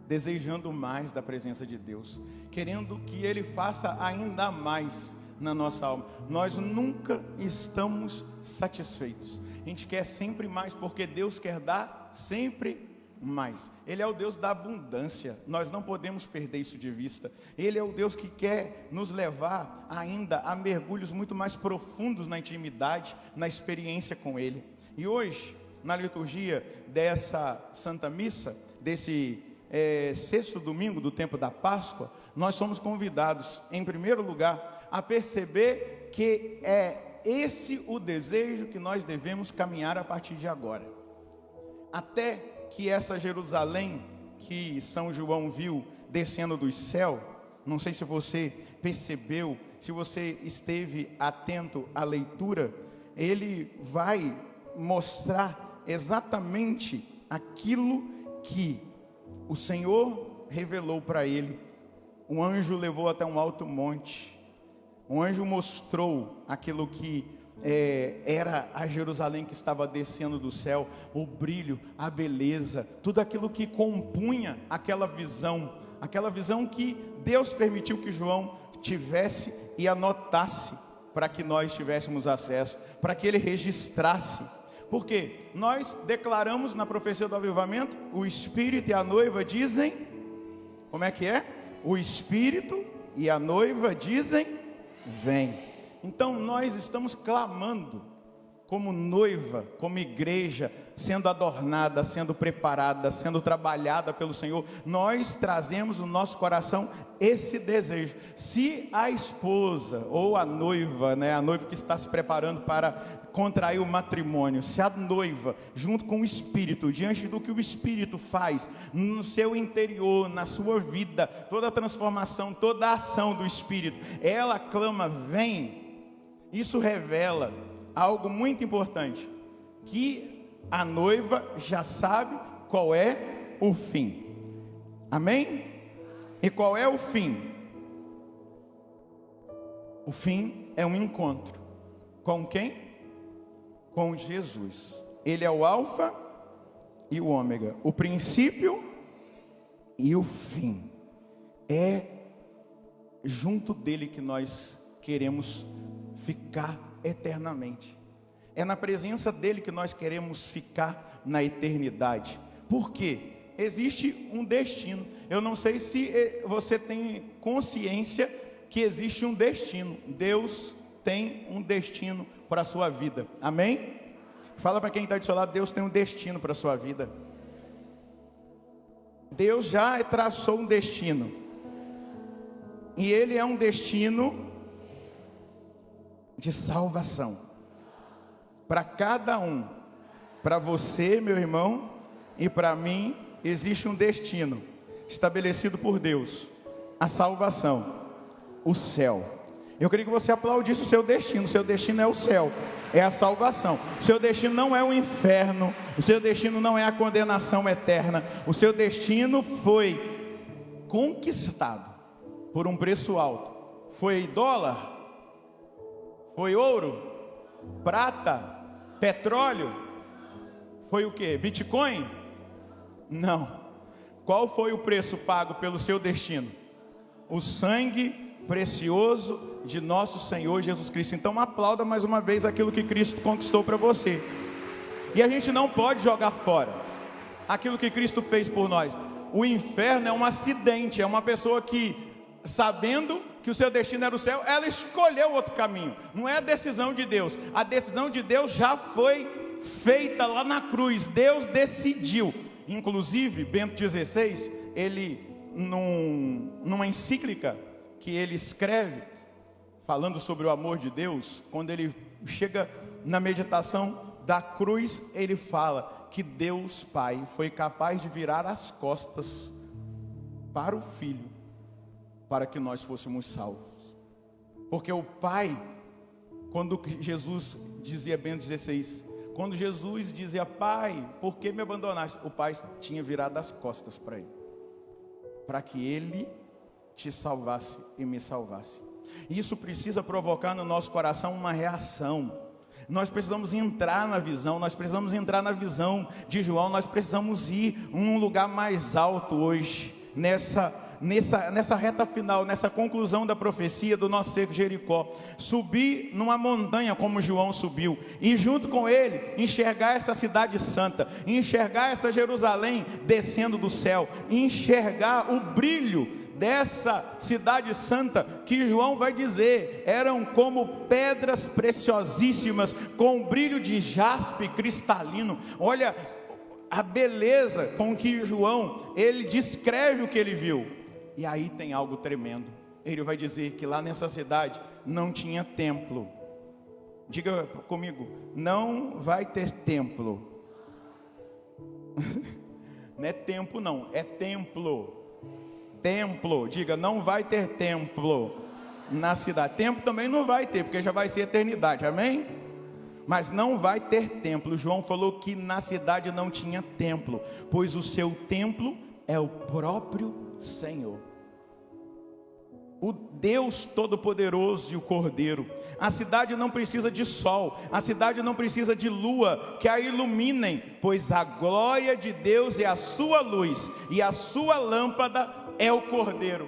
desejando mais da presença de Deus, querendo que Ele faça ainda mais na nossa alma. Nós nunca estamos satisfeitos. A gente quer sempre mais, porque Deus quer dar sempre mais. Ele é o Deus da abundância. Nós não podemos perder isso de vista. Ele é o Deus que quer nos levar ainda a mergulhos muito mais profundos na intimidade, na experiência com Ele. E hoje, na liturgia dessa Santa Missa, desse sexto domingo do tempo da Páscoa, nós somos convidados, em primeiro lugar, a perceber que é esse o desejo que nós devemos caminhar a partir de agora. Até que essa Jerusalém que São João viu descendo do céu, não sei se você percebeu, se você esteve atento à leitura, ele vai mostrar exatamente aquilo que o Senhor revelou para ele. Um anjo levou até um alto monte. Um anjo mostrou aquilo que era a Jerusalém que estava descendo do céu, o brilho, a beleza, tudo aquilo que compunha aquela visão que Deus permitiu que João tivesse e anotasse, para que nós tivéssemos acesso, para que ele registrasse. Porque nós declaramos na profecia do avivamento, o Espírito e a noiva dizem, como é que é? O Espírito e a noiva dizem, vem. Então nós estamos clamando como noiva, como igreja, sendo adornada, sendo preparada, sendo trabalhada pelo Senhor. Nós trazemos no nosso coração esse desejo. Se a esposa ou a noiva que está se preparando para contrair o matrimônio, se a noiva, junto com o Espírito, diante do que o Espírito faz no seu interior, na sua vida, toda a transformação, toda a ação do Espírito, ela clama, vem. Isso revela algo muito importante, que a noiva já sabe qual é o fim. Amém? E qual é o fim? O fim é um encontro. Com quem? Com Jesus. Ele é o alfa e o ômega, o princípio e o fim. É junto dele que nós queremos ficar eternamente. É na presença dele que nós queremos ficar na eternidade. Por quê? Existe um destino. Eu não sei se você tem consciência que existe um destino. Deus tem um destino para a sua vida. Amém? Fala para quem está do seu lado, Deus tem um destino para a sua vida. Deus já traçou um destino. E ele é um destino de salvação. Para cada um. Para você, meu irmão, e para mim, existe um destino estabelecido por Deus. A salvação. O céu. Eu queria que você aplaudisse o seu destino. O seu destino é o céu, é a salvação. O seu destino não é o inferno. O seu destino não é a condenação eterna. O seu destino foi conquistado por um preço alto. Foi dólar? Foi ouro? Prata? Petróleo? Foi o que? Bitcoin? Não. Qual foi o preço pago pelo seu destino? O sangue precioso de nosso Senhor Jesus Cristo. Então aplauda mais uma vez aquilo que Cristo conquistou para você. E a gente não pode jogar fora aquilo que Cristo fez por nós. O inferno é um acidente, é uma pessoa que, sabendo que o seu destino era o céu, ela escolheu outro caminho. Não é a decisão de Deus. A decisão de Deus já foi feita lá na cruz. Deus decidiu. Inclusive, Bento XVI, ele, numa encíclica que ele escreve, falando sobre o amor de Deus, quando ele chega na meditação da cruz, ele fala que Deus Pai foi capaz de virar as costas para o Filho, para que nós fôssemos salvos. Porque o Pai, quando Jesus dizia, Bento XVI, quando Jesus dizia, Pai, por que me abandonaste? O Pai tinha virado as costas para ele, para que ele te salvasse e me salvasse. Isso precisa provocar no nosso coração uma reação. Nós precisamos entrar na visão, nós precisamos entrar na visão de João, nós precisamos ir num lugar mais alto hoje, nessa reta final, nessa conclusão da profecia do nosso cerco de Jericó. Subir numa montanha como João subiu, e junto com ele, enxergar essa cidade santa, enxergar essa Jerusalém descendo do céu, enxergar o brilho dessa cidade santa, que João vai dizer, eram como pedras preciosíssimas, com brilho de jaspe cristalino. Olha a beleza com que João, ele descreve o que ele viu. E aí tem algo tremendo. Ele vai dizer que lá nessa cidade não tinha templo. Diga comigo, não vai ter templo. Não é tempo não, é templo. Templo, diga, não vai ter templo na cidade. Templo também não vai ter, porque já vai ser eternidade, amém? Mas não vai ter templo. João falou que na cidade não tinha templo, pois o seu templo é o próprio Senhor, o Deus Todo-Poderoso e o Cordeiro. A cidade não precisa de sol, a cidade não precisa de lua que a iluminem, pois a glória de Deus é a sua luz, e a sua lâmpada é o Cordeiro.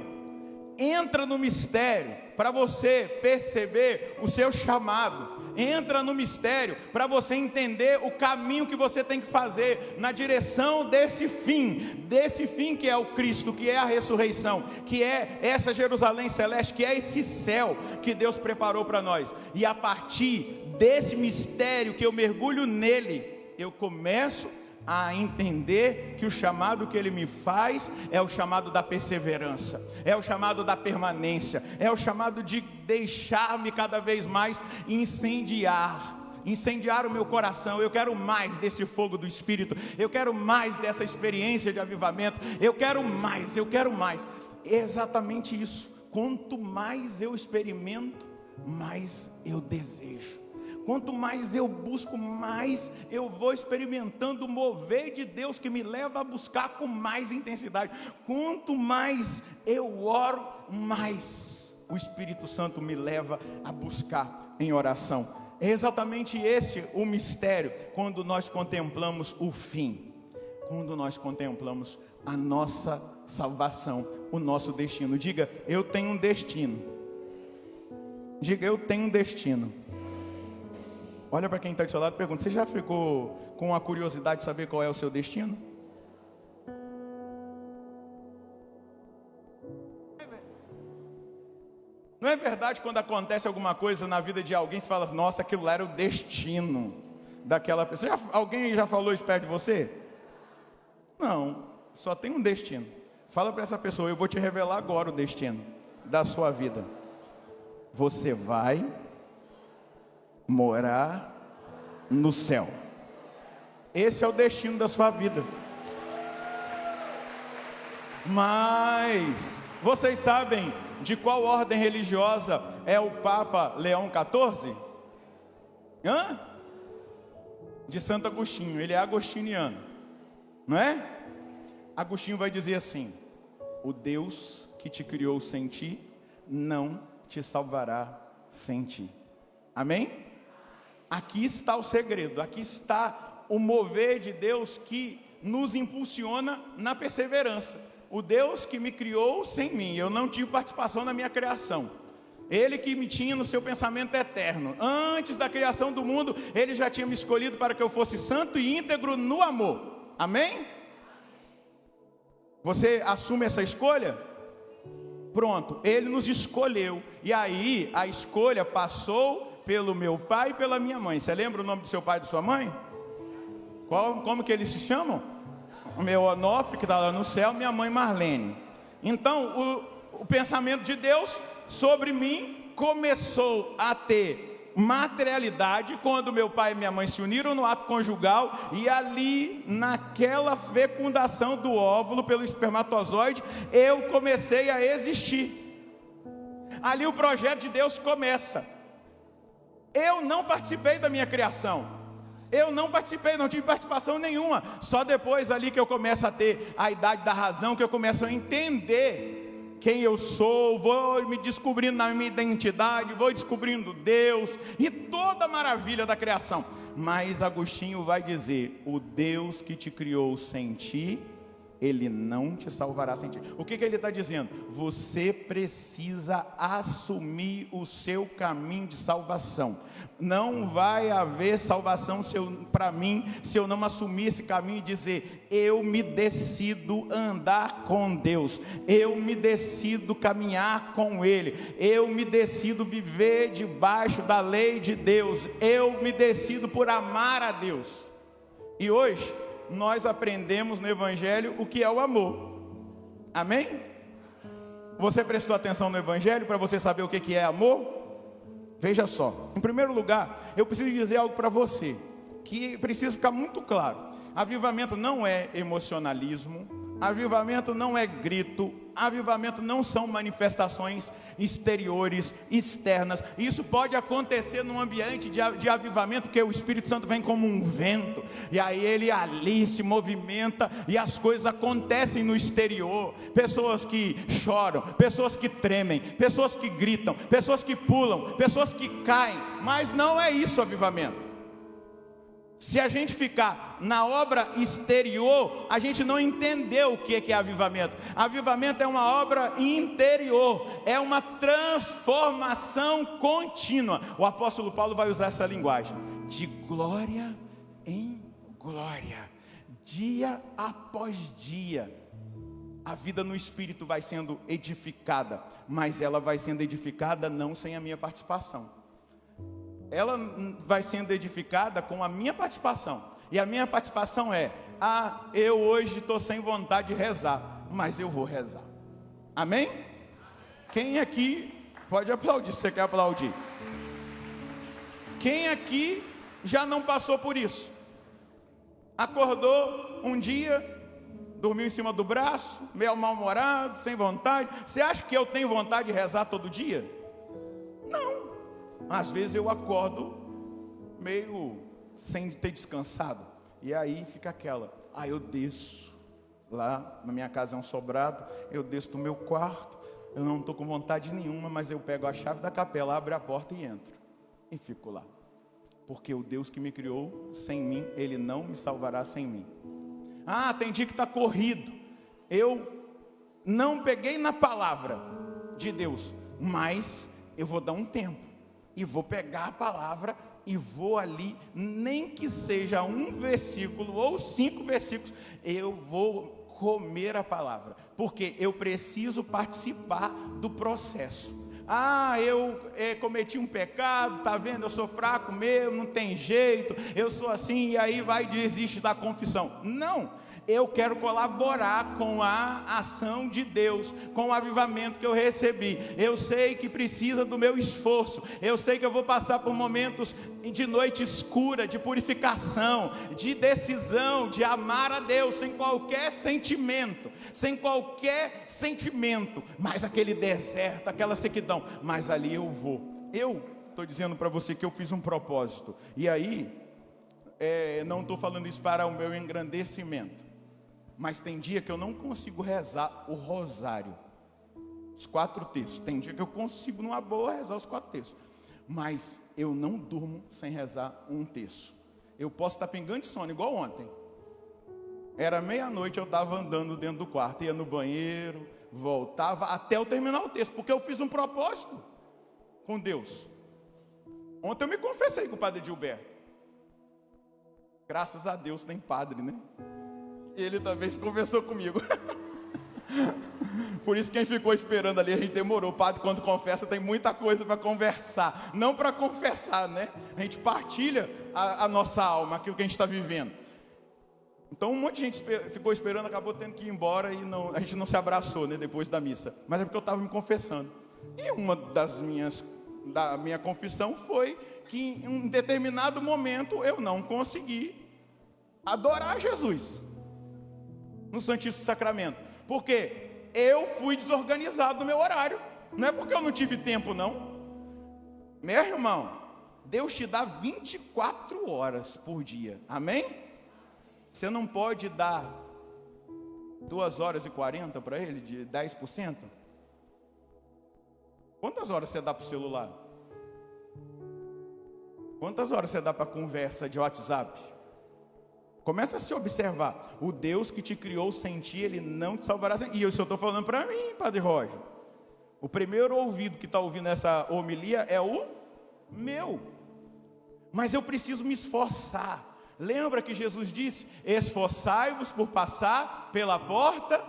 Entra no mistério para você perceber o seu chamado. Entra no mistério para você entender o caminho que você tem que fazer na direção desse fim que é o Cristo, que é a ressurreição, que é essa Jerusalém celeste, que é esse céu que Deus preparou para nós. E a partir desse mistério que eu mergulho nele, eu começo a entender que o chamado que ele me faz é o chamado da perseverança, é o chamado da permanência, é o chamado de deixar-me cada vez mais incendiar o meu coração. Eu quero mais desse fogo do Espírito, eu quero mais dessa experiência de avivamento, eu quero mais. É exatamente isso. Quanto mais eu experimento, mais eu desejo. Quanto mais eu busco, mais eu vou experimentando o mover de Deus, que me leva a buscar com mais intensidade. Quanto mais eu oro, mais o Espírito Santo me leva a buscar em oração. É exatamente esse o mistério, quando nós contemplamos o fim, quando nós contemplamos a nossa salvação, o nosso destino. Diga, eu tenho um destino. Diga, eu tenho um destino. Olha para quem está do seu lado e pergunta, você já ficou com a curiosidade de saber qual é o seu destino? Não é verdade quando acontece alguma coisa na vida de alguém, você fala, nossa, aquilo lá era o destino daquela pessoa. Alguém já falou isso perto de você? Não, só tem um destino. Fala para essa pessoa, eu vou te revelar agora o destino da sua vida. Você vai morar no céu. Esse é o destino da sua vida. Mas vocês sabem de qual ordem religiosa é o Papa Leão XIV? De Santo Agostinho. Ele é agostiniano, não é? Agostinho vai dizer assim: o Deus que te criou sem ti não te salvará sem ti. Amém? Aqui está o segredo, aqui está o mover de Deus que nos impulsiona na perseverança. O Deus que me criou sem mim, eu não tive participação na minha criação. Ele que me tinha no seu pensamento eterno. Antes da criação do mundo, Ele já tinha me escolhido para que eu fosse santo e íntegro no amor. Amém? Você assume essa escolha? Pronto, Ele nos escolheu. E aí a escolha passou pelo meu pai e pela minha mãe. Você lembra o nome do seu pai e da sua mãe? Como que eles se chamam? O meu Onofre, que está lá no céu, minha mãe Marlene. Então o pensamento de Deus sobre mim começou a ter materialidade quando meu pai e minha mãe se uniram no ato conjugal, e ali naquela fecundação do óvulo pelo espermatozoide, eu comecei a existir. Ali o projeto de Deus começa. Eu não participei da minha criação, não tive participação nenhuma. Só depois ali que eu começo a ter a idade da razão, que eu começo a entender quem eu sou, vou me descobrindo na minha identidade, vou descobrindo Deus e toda a maravilha da criação. Mas Agostinho vai dizer: o Deus que te criou sem ti, Ele não te salvará sem ti. O que ele está dizendo? Você precisa assumir o seu caminho de salvação. Não vai haver salvação para mim se eu não assumir esse caminho e dizer: eu me decido andar com Deus, eu me decido caminhar com Ele, eu me decido viver debaixo da lei de Deus, eu me decido por amar a Deus. E hoje nós aprendemos no Evangelho o que é o amor. Amém? Você prestou atenção no Evangelho para você saber o que é amor? Veja só, em primeiro lugar, eu preciso dizer algo para você, que precisa ficar muito claro. Avivamento não é emocionalismo, avivamento não é grito, avivamento não são manifestações exteriores, externas. Isso pode acontecer num ambiente de avivamento, porque o Espírito Santo vem como um vento, e aí ele ali se movimenta, e as coisas acontecem no exterior. Pessoas que choram, pessoas que tremem, pessoas que gritam, pessoas que pulam, pessoas que caem, mas não é isso avivamento. Se a gente ficar na obra exterior, a gente não entendeu o que é avivamento. Avivamento é uma obra interior, é uma transformação contínua. O apóstolo Paulo vai usar essa linguagem: de glória em glória, dia após dia. A vida no Espírito vai sendo edificada, mas ela vai sendo edificada não sem a minha participação. Ela vai sendo edificada com a minha participação. E a minha participação é: eu hoje estou sem vontade de rezar, mas eu vou rezar. Amém? Quem aqui pode aplaudir, se você quer aplaudir? Quem aqui já não passou por isso? Acordou um dia, dormiu em cima do braço, meio mal-humorado, sem vontade. Você acha que eu tenho vontade de rezar todo dia? Não. Às vezes eu acordo meio sem ter descansado, e aí fica aquela: eu desço, lá na minha casa é um sobrado, eu desço do meu quarto, eu não estou com vontade nenhuma, mas eu pego a chave da capela, abro a porta e entro, e fico lá, porque o Deus que me criou sem mim, Ele não me salvará sem mim. Tem dia que está corrido, eu não peguei na palavra de Deus, mas eu vou dar um tempo, e vou pegar a palavra, e vou ali, nem que seja um versículo, ou 5 versículos, eu vou comer a palavra, porque eu preciso participar do processo. Eu cometi um pecado, tá vendo, eu sou fraco mesmo, não tem jeito, eu sou assim, e aí vai e desiste da confissão. Não, eu quero colaborar com a ação de Deus, com o avivamento que eu recebi. Eu sei que precisa do meu esforço, eu sei que eu vou passar por momentos de noite escura, de purificação, de decisão, de amar a Deus, sem qualquer sentimento, mas aquele deserto, aquela sequidão, mas ali eu vou. Eu estou dizendo para você que eu fiz um propósito, e aí, não estou falando isso para o meu engrandecimento, mas tem dia que eu não consigo rezar o rosário, os 4 terços. Tem dia que eu consigo numa boa rezar os 4 terços, mas eu não durmo sem rezar 1 terço. Eu posso estar pingando de sono, igual ontem. Era meia-noite, eu estava andando dentro do quarto, ia no banheiro, voltava até eu terminar o texto, porque eu fiz um propósito com Deus. Ontem eu me confessei com o padre Gilberto. Graças a Deus tem padre, né? Ele também se conversou comigo. Por isso quem ficou esperando ali, a gente demorou. O padre, quando confessa, tem muita coisa para conversar. Não para confessar, né? A gente partilha a nossa alma, aquilo que a gente está vivendo. Então um monte de gente ficou esperando, acabou tendo que ir embora, e a gente não se abraçou, né, depois da missa. Mas é porque eu estava me confessando. E uma da minha confissão foi que em um determinado momento eu não consegui adorar Jesus no Santíssimo Sacramento, porque eu fui desorganizado no meu horário. Não é porque eu não tive tempo, não. Meu irmão, Deus te dá 24 horas por dia, amém? Você não pode dar 2 horas e 40 para Ele, de 10%? Quantas horas você dá para o celular? Quantas horas você dá para conversa de WhatsApp? Começa a se observar. O Deus que te criou sem ti, Ele não te salvará sem... E isso eu estou falando para mim, Padre Roger. O primeiro ouvido que está ouvindo essa homilia é o meu. Mas eu preciso me esforçar. Lembra que Jesus disse: esforçai-vos por passar pela porta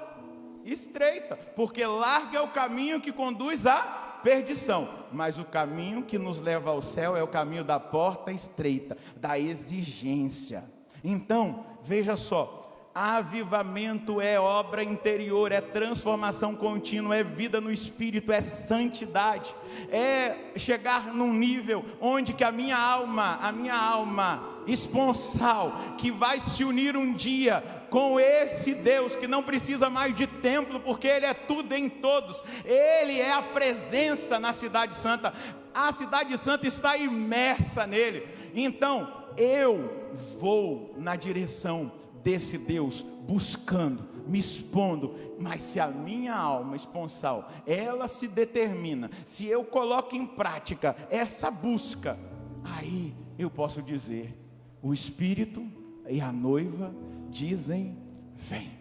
estreita, porque largo é o caminho que conduz à perdição, mas o caminho que nos leva ao céu é o caminho da porta estreita, da exigência. Então, veja só, avivamento é obra interior, é transformação contínua, é vida no Espírito, é santidade, é chegar num nível onde que a minha alma esponsal, que vai se unir um dia com esse Deus que não precisa mais de templo, porque Ele é tudo em todos, Ele é a presença na cidade santa, a cidade santa está imersa nele. Então eu vou na direção desse Deus, buscando, me expondo. Mas se a minha alma esponsal, ela se determina, se eu coloco em prática essa busca, aí eu posso dizer: o Espírito e a noiva dizem: vem.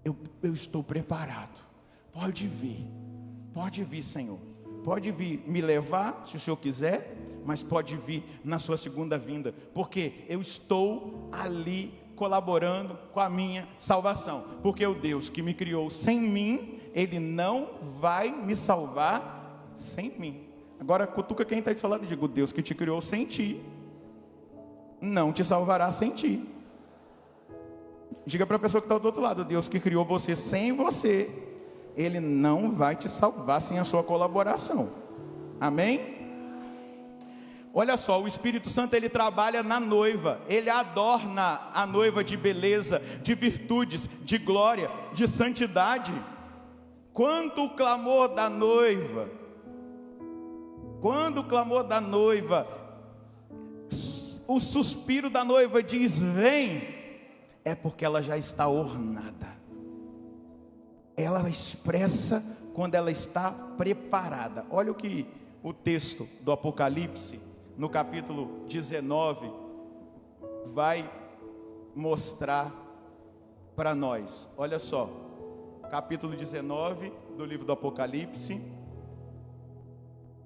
Eu estou preparado. Pode vir, Senhor. Pode vir me levar, se o Senhor quiser, mas pode vir na sua segunda vinda, porque eu estou ali colaborando com a minha salvação, porque o Deus que me criou sem mim, Ele não vai me salvar sem mim. Agora cutuca quem está aí do seu lado e diga: o Deus que te criou sem ti, não te salvará sem ti. Diga para a pessoa que está do outro lado: o Deus que criou você sem você, Ele não vai te salvar sem a sua colaboração. Amém? Olha só, o Espírito Santo, ele trabalha na noiva, ele adorna a noiva de beleza, de virtudes, de glória, de santidade. Quando o clamor da noiva, o suspiro da noiva diz: vem, é porque ela já está ornada. Ela expressa quando ela está preparada. Olha o que o texto do Apocalipse, no capítulo 19, vai mostrar para nós. Olha só, capítulo 19 do livro do Apocalipse,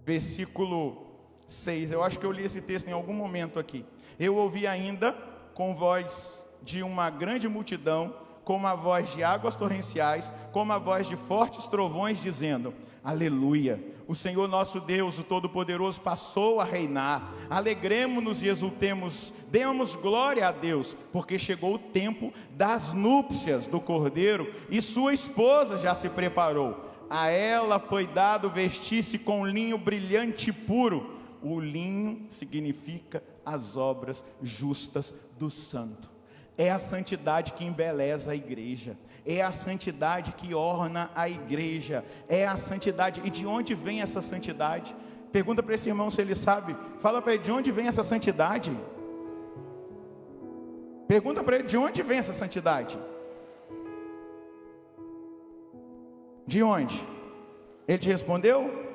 versículo 6. Eu acho que eu li esse texto em algum momento aqui. Eu ouvi ainda, com voz de uma grande multidão, como a voz de águas torrenciais, como a voz de fortes trovões, dizendo: aleluia, o Senhor nosso Deus, o Todo-Poderoso, passou a reinar. Alegremo-nos e exultemos, demos glória a Deus, porque chegou o tempo das núpcias do Cordeiro, e sua esposa já se preparou. A ela foi dado vestir-se com linho brilhante e puro. O linho significa as obras justas do santo. É a santidade que embeleza a igreja, é a santidade que orna a igreja, é a santidade. E de onde vem essa santidade? Pergunta para esse irmão se ele sabe. Fala para ele: de onde vem essa santidade? Pergunta para ele: de onde vem essa santidade? De onde? Ele te respondeu?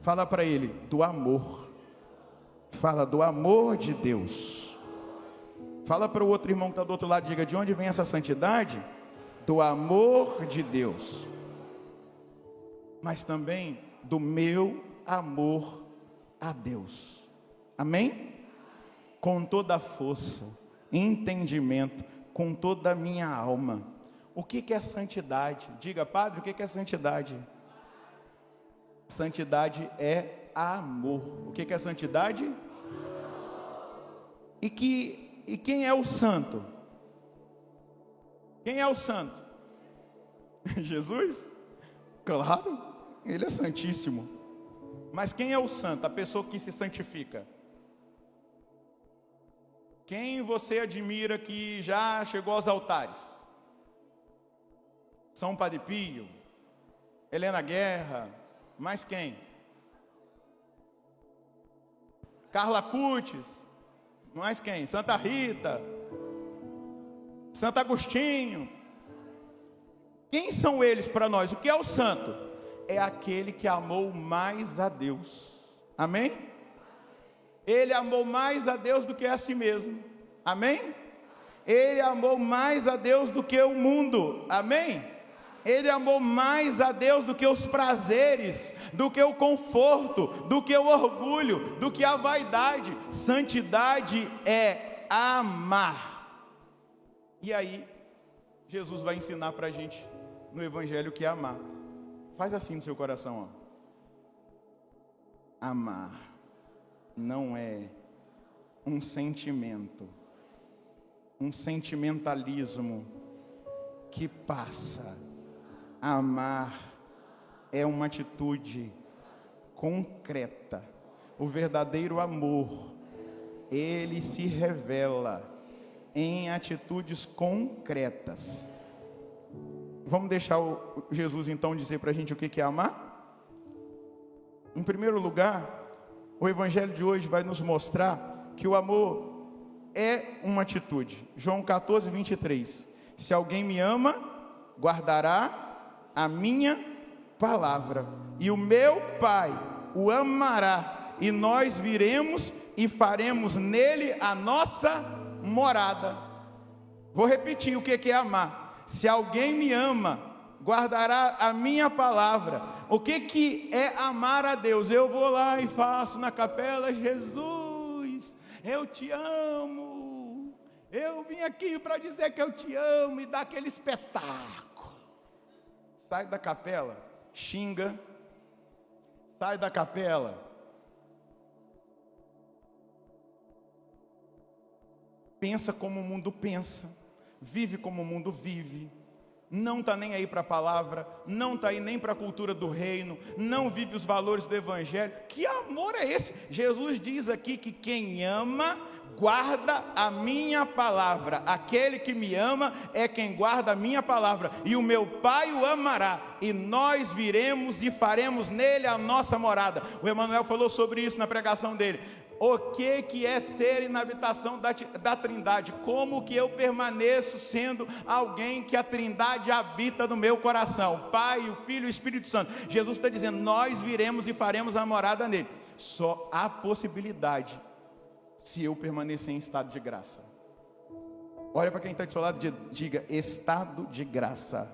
Fala para ele: do amor. Fala do amor de Deus. Fala para o outro irmão que está do outro lado, diga: de onde vem essa santidade? Do amor de Deus. Mas também do meu amor a Deus. Amém? Com toda a força, entendimento, com toda a minha alma. O que é santidade? Diga: padre, o que é santidade? Santidade é amor. O que é santidade? E quem é o santo? Quem é o santo? Jesus? Claro, Ele é santíssimo. Mas quem é o santo? A pessoa que se santifica. Quem você admira que já chegou aos altares? São Padre Pio, Helena Guerra, mais quem? Carla Cutis, mais quem? Santa Rita, Santo Agostinho. Quem são eles para nós? O que é o santo? É aquele que amou mais a Deus. Amém? Ele amou mais a Deus do que a si mesmo. Amém? Ele amou mais a Deus do que o mundo. Amém? Ele amou mais a Deus do que os prazeres, do que o conforto, do que o orgulho, do que a vaidade. Santidade é amar. E aí, Jesus vai ensinar para a gente no Evangelho o que é amar. Faz assim no seu coração, ó. Amar não é um sentimento, um sentimentalismo que passa. Amar é uma atitude concreta. O verdadeiro amor, ele se revela em atitudes concretas. Vamos deixar o Jesus então dizer para a gente o que é amar? Em primeiro lugar, o Evangelho de hoje vai nos mostrar que o amor é uma atitude. João 14, 23. Se alguém me ama, guardará a minha palavra, e o meu Pai o amará, e nós viremos e faremos nele a nossa morada. Vou repetir o que é amar. Se alguém me ama, guardará a minha palavra. O que é amar a Deus? Eu vou lá e faço na capela: Jesus, eu te amo, eu vim aqui para dizer que eu te amo, e dar aquele espetáculo. Sai da capela, xinga. Sai da capela, pensa como o mundo pensa, vive como o mundo vive, não está nem aí para a palavra, não está aí nem para a cultura do reino, não vive os valores do Evangelho. Que amor é esse? Jesus diz aqui que quem ama, guarda a minha palavra. Aquele que me ama é quem guarda a minha palavra, e o meu Pai o amará, e nós viremos e faremos nele a nossa morada. O Emanuel falou sobre isso na pregação dele. O que é ser na habitação da Trindade? Como que eu permaneço sendo alguém que a Trindade habita no meu coração? O Pai, o Filho e o Espírito Santo. Jesus está dizendo: nós viremos e faremos a morada nele. Só há possibilidade se eu permanecer em estado de graça. Olha para quem está do seu lado e diga: estado de graça.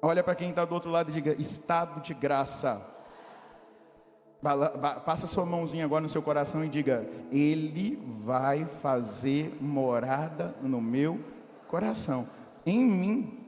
Olha para quem está do outro lado e diga: estado de graça. Passa sua mãozinha agora no seu coração e diga: Ele vai fazer morada no meu coração, em mim,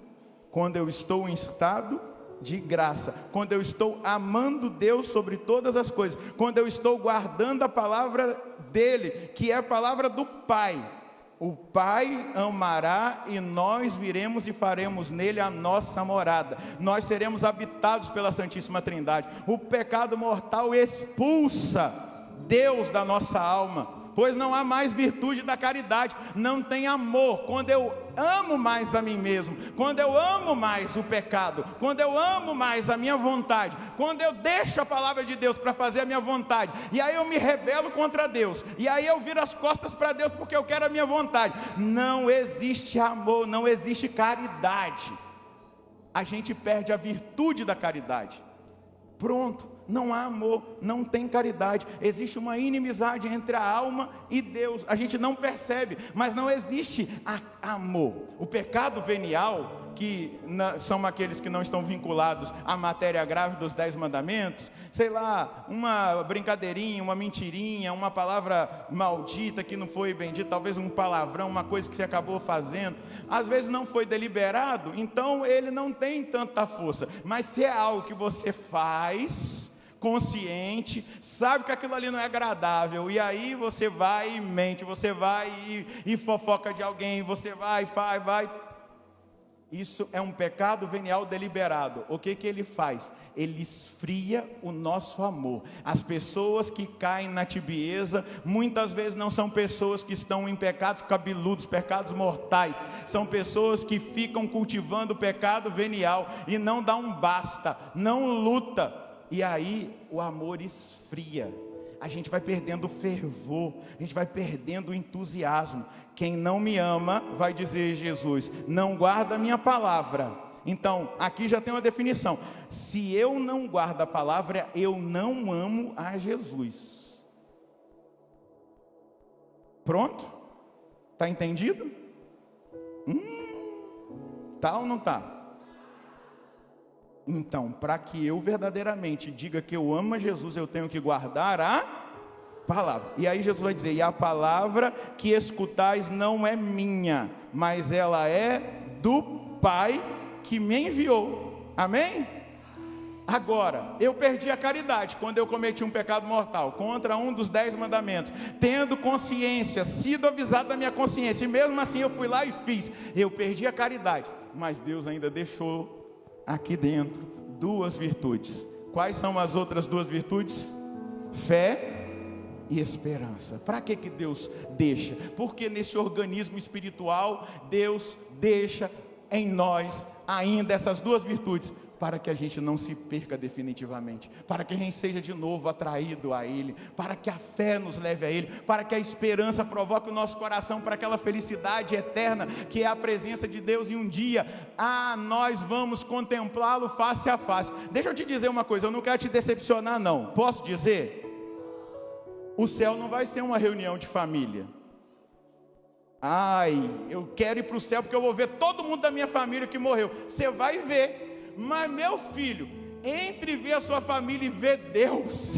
quando eu estou em estado de graça, quando eu estou amando Deus sobre todas as coisas, quando eu estou guardando a palavra dele, que é a palavra do Pai. O Pai amará, e nós viremos e faremos nele a nossa morada. Nós seremos habitados pela Santíssima Trindade. O pecado mortal expulsa Deus da nossa alma, pois não há mais virtude da caridade, não tem amor. Quando eu amo mais a mim mesmo, quando eu amo mais o pecado, quando eu amo mais a minha vontade, quando eu deixo a palavra de Deus para fazer a minha vontade, e aí eu me rebelo contra Deus, e aí eu viro as costas para Deus porque eu quero a minha vontade, não existe amor, não existe caridade. A gente perde a virtude da caridade. Pronto, não há amor, não tem caridade, existe uma inimizade entre a alma e Deus. A gente não percebe, mas não existe amor. O pecado venial, que são aqueles que não estão vinculados à matéria grave dos 10 mandamentos, sei lá, uma brincadeirinha, uma mentirinha, uma palavra maldita que não foi bendita, talvez um palavrão, uma coisa que você acabou fazendo, às vezes não foi deliberado, então ele não tem tanta força. Mas se é algo que você faz consciente, sabe que aquilo ali não é agradável, e aí você vai e mente, você vai e fofoca de alguém, você vai, isso é um pecado venial deliberado. O que ele faz? Ele esfria o nosso amor. As pessoas que caem na tibieza, muitas vezes não são pessoas que estão em pecados cabeludos, pecados mortais, são pessoas que ficam cultivando o pecado venial, e não dá um basta, não luta, e aí o amor esfria. a gente vai perdendo o fervor, a gente vai perdendo o entusiasmo. Quem não me ama, vai dizer Jesus, não guarda a minha palavra. Então, aqui já tem uma definição. Se eu não guardo a palavra, eu não amo a Jesus. Pronto? Está entendido? Tá ou não tá? Então, para que eu verdadeiramente diga que eu amo a Jesus, eu tenho que guardar a palavra. E aí Jesus vai dizer, e a palavra que escutais não é minha, mas ela é do Pai que me enviou. Amém? Agora, eu perdi a caridade quando eu cometi um pecado mortal contra um dos 10 mandamentos, tendo consciência, sido avisado da minha consciência, e mesmo assim eu fui lá e fiz. Eu perdi a caridade, mas Deus ainda deixou aqui dentro 2 virtudes. Quais são as outras 2 virtudes? Fé e esperança. Para que Deus deixa? Porque nesse organismo espiritual, Deus deixa em nós ainda essas 2 virtudes, para que a gente não se perca definitivamente, para que a gente seja de novo atraído a Ele, para que a fé nos leve a Ele, para que a esperança provoque o nosso coração para aquela felicidade eterna, que é a presença de Deus, e um dia, nós vamos contemplá-lo face a face. Deixa eu te dizer uma coisa, eu não quero te decepcionar não, posso dizer? O céu não vai ser uma reunião de família. Eu quero ir para o céu porque eu vou ver todo mundo da minha família que morreu. Você vai ver. Mas meu filho, entre ver a sua família e ver Deus,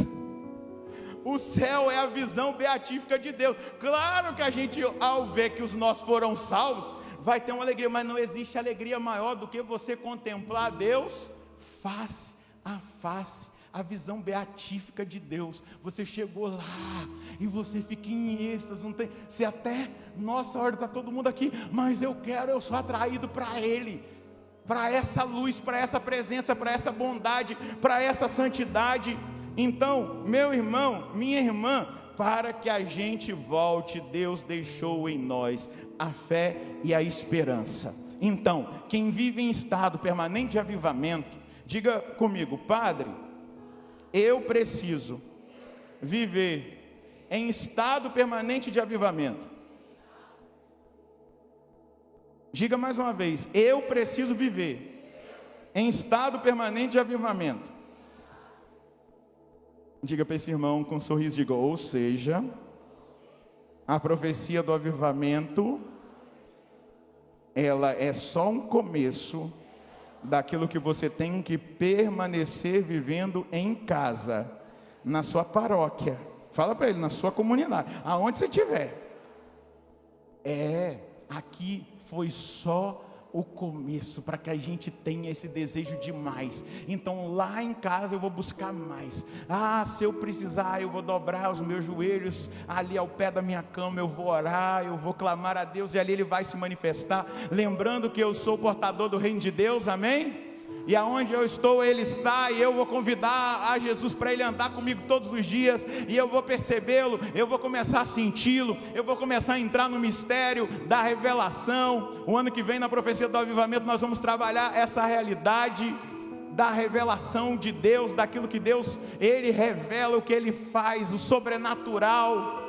o céu é a visão beatífica de Deus. Claro que a gente, ao ver que os nossos foram salvos, vai ter uma alegria, mas não existe alegria maior do que você contemplar Deus face a face, a visão beatífica de Deus. Você chegou lá e você fica em êxtase, não tem, você até, nossa, olha, está todo mundo aqui, mas eu sou atraído para Ele, para essa luz, para essa presença, para essa bondade, para essa santidade. Então, meu irmão, minha irmã, para que a gente volte, Deus deixou em nós a fé e a esperança. Então, quem vive em estado permanente de avivamento, diga comigo, Padre, eu preciso viver em estado permanente de avivamento. Diga mais uma vez, eu preciso viver em estado permanente de avivamento. Diga para esse irmão com um sorriso, diga, ou seja, a profecia do avivamento, ela é só um começo daquilo que você tem que permanecer vivendo em casa, na sua paróquia. Fala para ele, na sua comunidade, aonde você estiver. Aqui foi só o começo, para que a gente tenha esse desejo de mais. Então lá em casa eu vou buscar mais. Se eu precisar, eu vou dobrar os meus joelhos ali ao pé da minha cama, eu vou orar, eu vou clamar a Deus, e ali Ele vai se manifestar, lembrando que eu sou portador do reino de Deus, amém? E aonde eu estou, Ele está, e eu vou convidar a Jesus para Ele andar comigo todos os dias, e eu vou percebê-lo, eu vou começar a senti-lo, eu vou começar a entrar no mistério da revelação. O ano que vem, na profecia do avivamento, nós vamos trabalhar essa realidade da revelação de Deus, daquilo que Deus, Ele revela, o que Ele faz, o sobrenatural,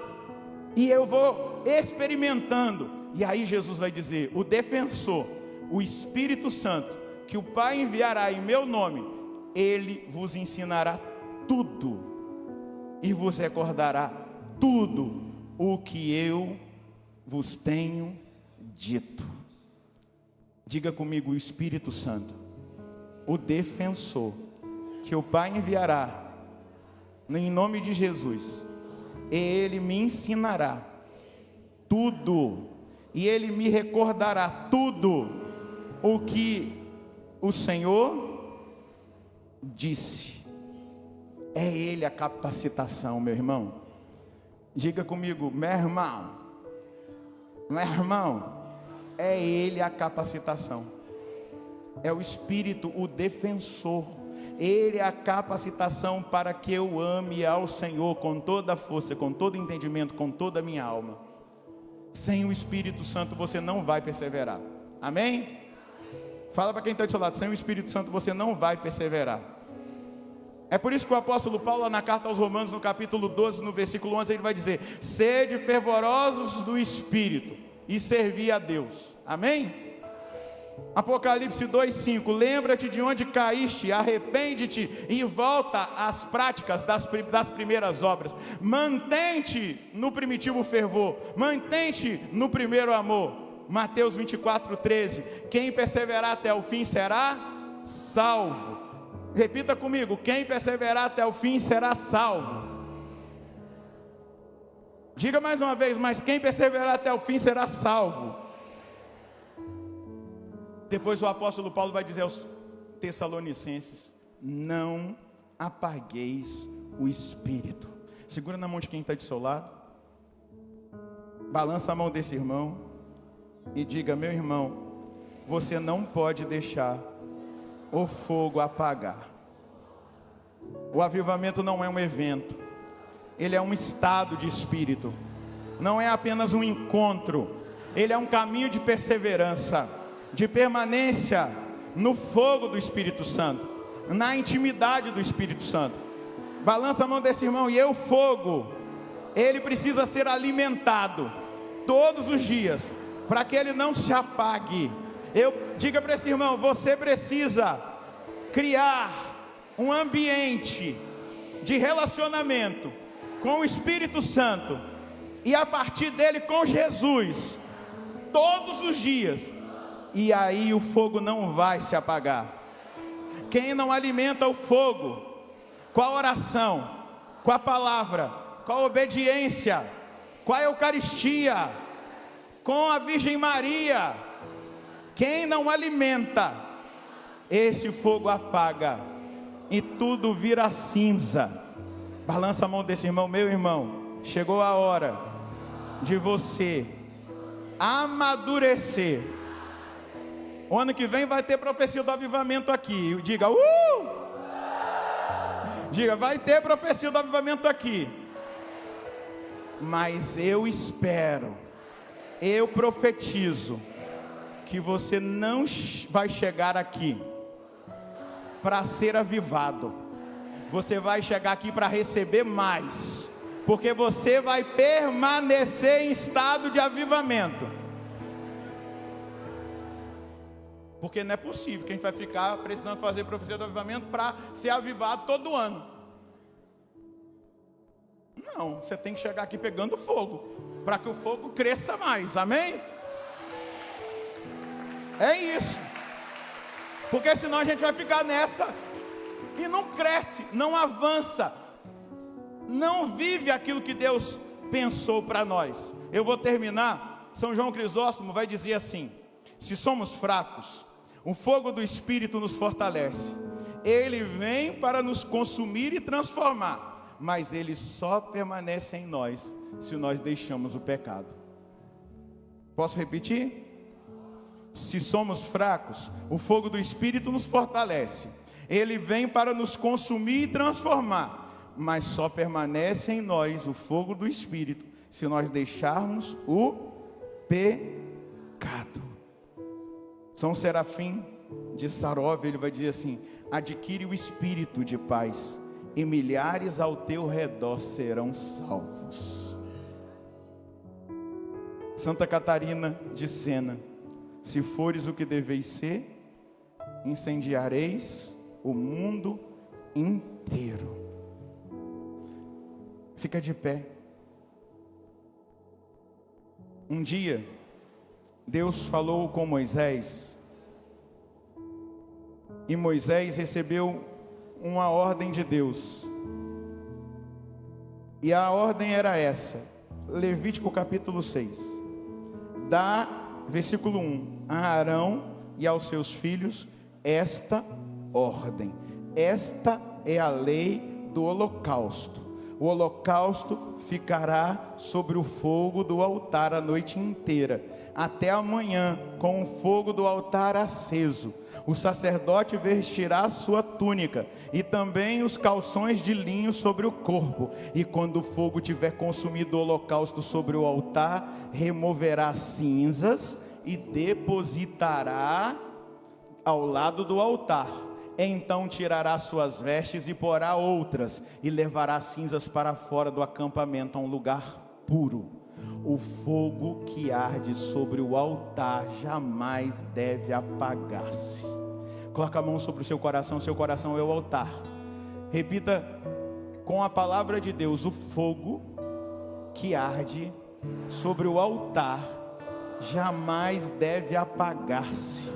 e eu vou experimentando. E aí Jesus vai dizer, o defensor, o Espírito Santo, que o Pai enviará em meu nome, Ele vos ensinará tudo, e vos recordará tudo o que eu vos tenho dito. Diga comigo, o Espírito Santo, o defensor, que o Pai enviará em nome de Jesus, Ele me ensinará tudo, e Ele me recordará tudo o que o Senhor disse. É Ele a capacitação, meu irmão. Diga comigo, meu irmão, é Ele a capacitação. É o Espírito, o defensor. Ele é a capacitação para que eu ame ao Senhor com toda a força, com todo entendimento, com toda a minha alma. Sem o Espírito Santo você não vai perseverar. Amém? Fala para quem está do seu lado, sem o Espírito Santo você não vai perseverar. É por isso que o apóstolo Paulo, na carta aos Romanos, no capítulo 12, no versículo 11, ele vai dizer: sede fervorosos do Espírito e servi a Deus. Amém? Apocalipse 2:5, lembra-te de onde caíste, arrepende-te e volta às práticas das primeiras obras. Mantém-te no primitivo fervor, mantém-te no primeiro amor. Mateus 24:13, quem perseverar até o fim será salvo. Repita comigo: quem perseverar até o fim será salvo. Diga mais uma vez: mas quem perseverar até o fim será salvo. Depois o apóstolo Paulo vai dizer aos Tessalonicenses: não apagueis o Espírito. Segura na mão de quem está do seu lado, balança a mão desse irmão e diga: meu irmão, você não pode deixar o fogo apagar. O avivamento não é um evento, ele é um estado de espírito, não é apenas um encontro, ele é um caminho de perseverança, de permanência no fogo do Espírito Santo, na intimidade do Espírito Santo. Balança a mão desse irmão e o fogo, ele precisa ser alimentado todos os dias, para que ele não se apague. Diga para esse irmão: você precisa criar um ambiente de relacionamento com o Espírito Santo, e a partir dele com Jesus, todos os dias, e aí o fogo não vai se apagar. Quem não alimenta o fogo com a oração, com a palavra, com a obediência, com a Eucaristia, com a Virgem Maria, quem não alimenta, esse fogo apaga e tudo vira cinza. Balança a mão desse irmão: meu irmão, chegou a hora de você amadurecer. O ano que vem vai ter profecia do avivamento aqui. Diga: diga: vai ter profecia do avivamento aqui. Mas eu espero, eu profetizo que você não vai chegar aqui para ser avivado. Você vai chegar aqui para receber mais, porque você vai permanecer em estado de avivamento. Porque não é possível que a gente vai ficar precisando fazer profecia do avivamento para ser avivado todo ano. Não, você tem que chegar aqui pegando fogo, para que o fogo cresça mais, amém? É isso. Porque senão a gente vai ficar nessa e não cresce, não avança, não vive aquilo que Deus pensou para nós. Eu vou terminar. São João Crisóstomo vai dizer assim: se somos fracos, o fogo do Espírito nos fortalece. Ele vem para nos consumir e transformar, mas ele só permanece em nós se nós deixamos o pecado. Posso repetir? Se somos fracos, o fogo do Espírito nos fortalece. Ele vem para nos consumir e transformar, mas só permanece em nós o fogo do Espírito se nós deixarmos o pecado. São Serafim de Sarov, ele vai dizer assim: adquire o espírito de paz, e milhares ao teu redor serão salvos. Santa Catarina de Sena: se fores o que deveis ser, incendiareis o mundo inteiro. Fica de pé. Um dia, Deus falou com Moisés, e Moisés recebeu uma ordem de Deus, e a ordem era essa. Levítico capítulo 6, dá, versículo 1, a Arão e aos seus filhos esta ordem. Esta é a lei do holocausto. O holocausto ficará sobre o fogo do altar a noite inteira, até amanhã, com o fogo do altar aceso. O sacerdote vestirá sua túnica e também os calções de linho sobre o corpo. E quando o fogo tiver consumido o holocausto sobre o altar, removerá cinzas e depositará ao lado do altar. Então tirará suas vestes e porá outras, e levará cinzas para fora do acampamento, a um lugar puro. O fogo que arde sobre o altar jamais deve apagar-se. Coloca a mão sobre o seu coração é o altar. Repita com a palavra de Deus: o fogo que arde sobre o altar jamais deve apagar-se.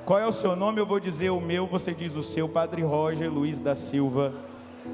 Qual é o seu nome? Eu vou dizer o meu, você diz o seu. Padre Roger Luiz da Silva.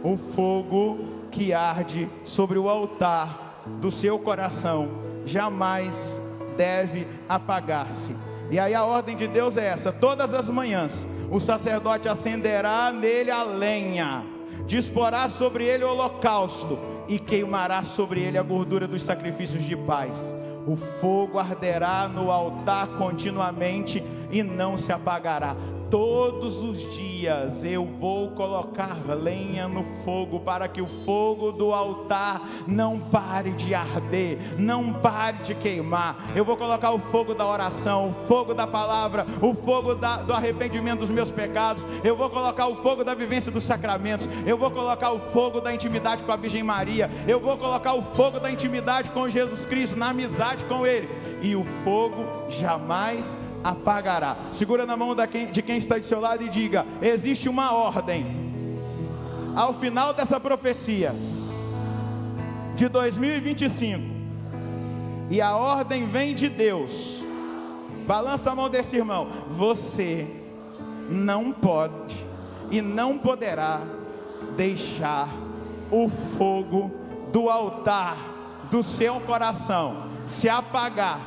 O fogo que arde sobre o altar do seu coração jamais deve apagar-se. E aí a ordem de Deus é essa: todas as manhãs o sacerdote acenderá nele a lenha, disporá sobre ele o holocausto e queimará sobre ele a gordura dos sacrifícios de paz. O fogo arderá no altar continuamente e não se apagará. Todos os dias eu vou colocar lenha no fogo, para que o fogo do altar não pare de arder, não pare de queimar. Eu vou colocar o fogo da oração, o fogo da palavra, o fogo do arrependimento dos meus pecados. Eu vou colocar o fogo da vivência dos sacramentos. Eu vou colocar o fogo da intimidade com a Virgem Maria. Eu vou colocar o fogo da intimidade com Jesus Cristo, na amizade com Ele. E o fogo jamais apagará. Segura na mão de quem está do seu lado e diga: existe uma ordem ao final dessa profecia de 2025, e a ordem vem de Deus. Balança a mão desse irmão. Você não pode e não poderá deixar o fogo do altar do seu coração se apagar.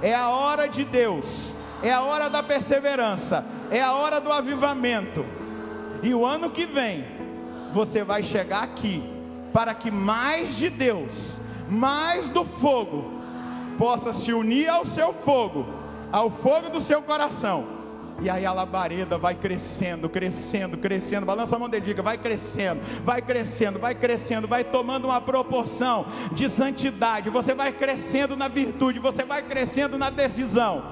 É a hora de Deus, é a hora da perseverança, é a hora do avivamento. E o ano que vem você vai chegar aqui para que mais de Deus, mais do fogo, possa se unir ao seu fogo, ao fogo do seu coração. E aí a labareda vai crescendo, crescendo, crescendo. Balança a mão dele, diga: vai crescendo, vai crescendo, vai crescendo, vai tomando uma proporção de santidade. Você vai crescendo na virtude, você vai crescendo na decisão,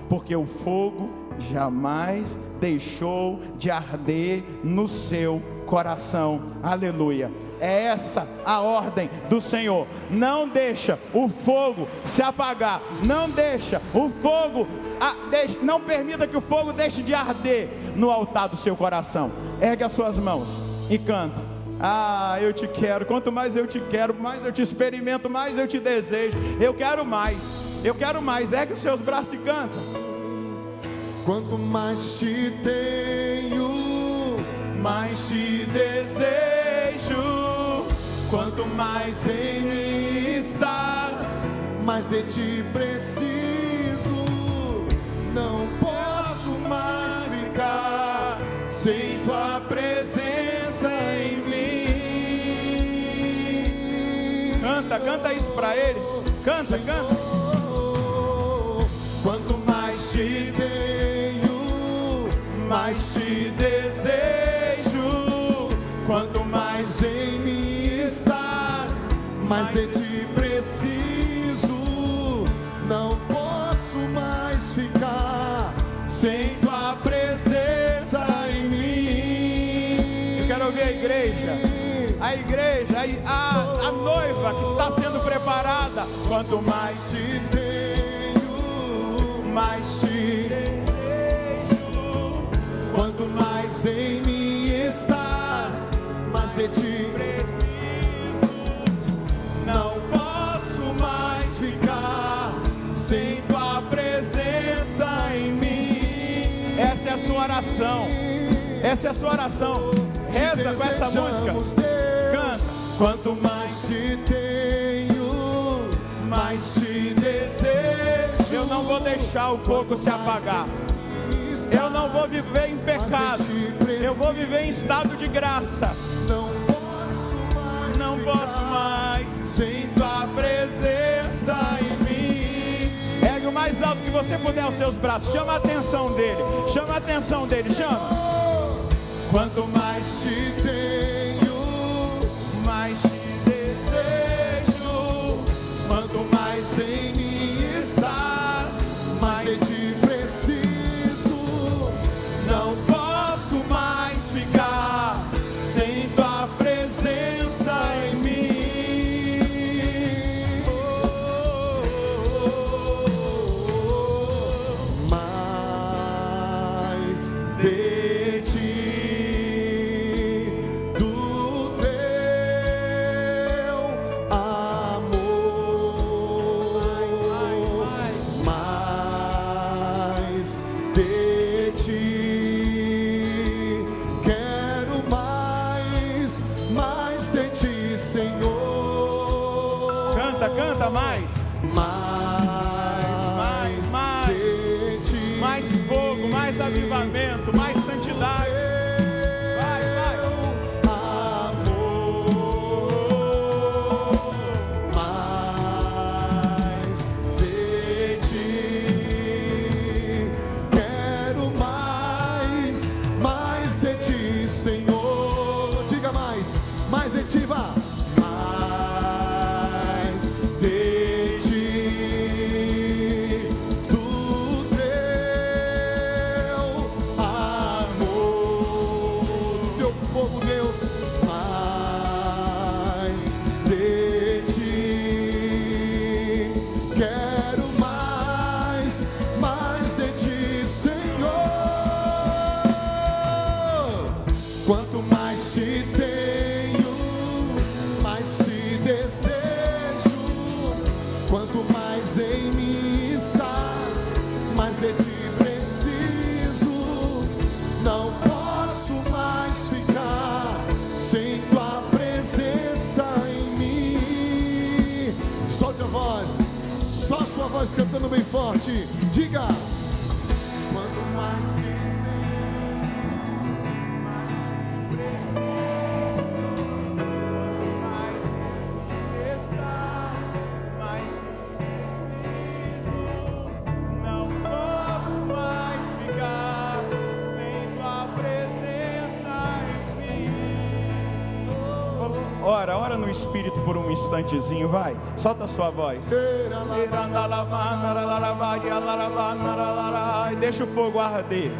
porque o fogo jamais deixou de arder no seu coração. Aleluia. É essa a ordem do Senhor. Não deixa o fogo se apagar. Não deixa o fogo, não permita que o fogo deixe de arder no altar do seu coração. Ergue as suas mãos e canta: ah, eu te quero. Quanto mais eu te quero, mais eu te experimento, mais eu te desejo. Eu quero mais, eu quero mais. Ergue os seus braços e canta. Quanto mais te tenho, mais te desejo. Quanto mais em mim estás, mais de ti preciso. Não posso mais ficar sem tua presença em mim. Canta, canta isso pra ele. Canta, Senhor, canta. Quanto mais te tenho, mais te desejo. Quanto mais em mim estás, mais de ti preciso. Não posso mais ficar sem tua presença em mim. Eu quero ouvir a igreja, a noiva que está sendo preparada. Quanto mais te tenho, mais te desejo. Quanto mais em mim estás, mais de ti preciso. Não posso mais ficar sem tua presença em mim. Essa é a sua oração. Essa é a sua oração. Reza com essa música. Canta. Quanto mais te tenho, mais te desejo. Eu não vou deixar o fogo se apagar. Eu não vou viver em pecado. Eu vou viver em estado de graça. Não posso mais sem tua presença em mim. Ergue o mais alto que você puder os seus braços. Chama a atenção dele. Chama a atenção dele. Chama. Quanto mais te tenho, mais te desejo. Quanto mais em mim estás, mais de ti preciso. Não posso de ti, do teu amor, mais de ti. Quero mais de ti, Senhor. Canta mais. De ti. Mais fogo, mais avivamento, mais santidade. Vai. Amor, mais de ti. Quero mais de ti, Senhor. Diga mais de ti, vá. Mais de ti, do teu amor, do teu fogo, Deus. Mais de ti. Quero mais de ti, Senhor. Quanto mais te tenho, mais te desejo. Quanto mais em mim estás, mais de ti preciso. Não posso mais ficar sem tua presença em mim. Solte a voz, só a sua voz cantando bem forte. Diga. Quanto mais te Ora no Espírito por um instantezinho, vai. Solta a sua voz. E deixa o fogo arder.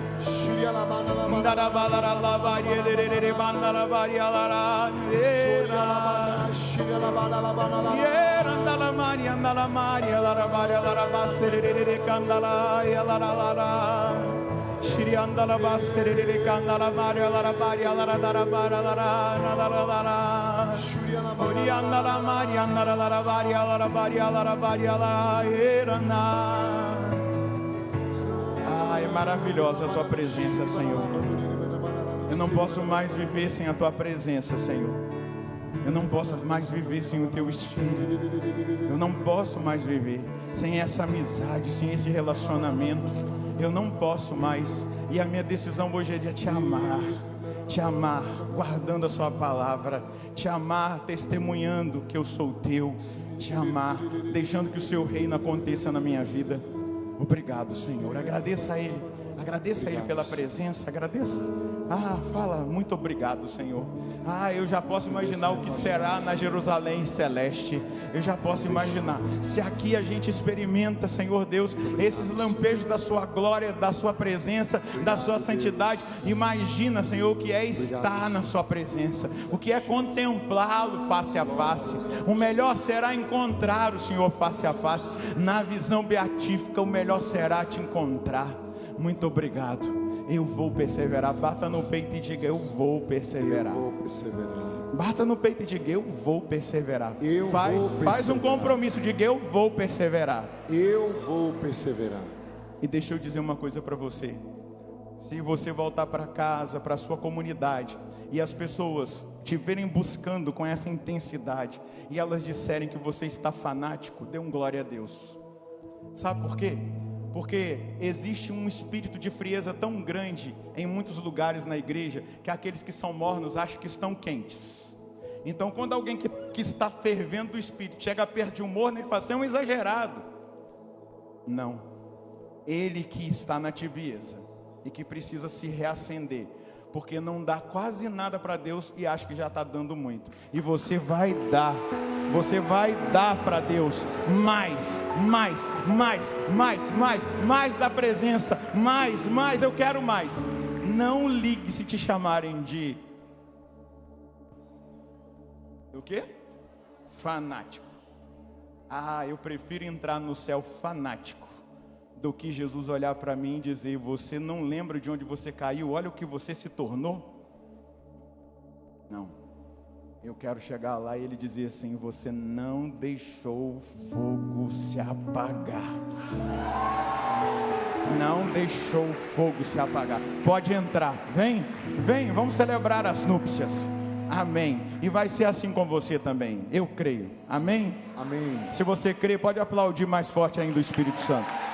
É maravilhosa a tua presença, Senhor. Eu não posso mais viver sem a tua presença, Senhor. Eu não posso mais viver sem o teu Espírito. Eu não posso mais viver sem essa amizade, sem esse relacionamento. Eu não posso mais. E a minha decisão hoje é de te amar, guardando a sua palavra, te amar, testemunhando que eu sou teu, te amar, deixando que o seu reino aconteça na minha vida. Obrigado, Senhor. Agradeça a Ele pela presença, agradeça. Fala, muito obrigado, Senhor. Eu já posso imaginar o que será na Jerusalém celeste. Eu já posso imaginar. Se aqui a gente experimenta, Senhor Deus, esses lampejos da sua glória, da sua presença, da sua santidade. Imagina, Senhor, o que é estar na sua presença, o que é contemplá-lo face a face. O melhor será encontrar o Senhor face a face. Na visão beatífica, o melhor será te encontrar. Muito obrigado. Eu vou perseverar. Bata no peito e diga: eu vou perseverar. Bata no peito e diga: eu vou perseverar. Faz um compromisso, diga: eu vou perseverar. Eu vou perseverar. E deixa eu dizer uma coisa para você. Se você voltar para casa, para a sua comunidade, e as pessoas te verem buscando com essa intensidade, e elas disserem que você está fanático, dê um glória a Deus. Sabe por quê? Porque existe um espírito de frieza tão grande em muitos lugares na igreja, que aqueles que são mornos acham que estão quentes. Então quando alguém que está fervendo do espírito chega perto de um morno, ele fala: você é um exagerado. Não, ele que está na tibieza e que precisa se reacender, porque não dá quase nada para Deus e acha que já está dando muito. E você vai dar para Deus mais da presença, mais, eu quero mais. Não ligue se te chamarem de o quê? Fanático. Eu prefiro entrar no céu fanático do que Jesus olhar para mim e dizer: você não lembra de onde você caiu, olha o que você se tornou. Não, eu quero chegar lá e ele dizer assim: você não deixou o fogo se apagar. Não deixou o fogo se apagar. Pode entrar, vem, vamos celebrar as núpcias. Amém. E vai ser assim com você também, eu creio. Amém? Amém. Se você crê, pode aplaudir mais forte ainda o Espírito Santo.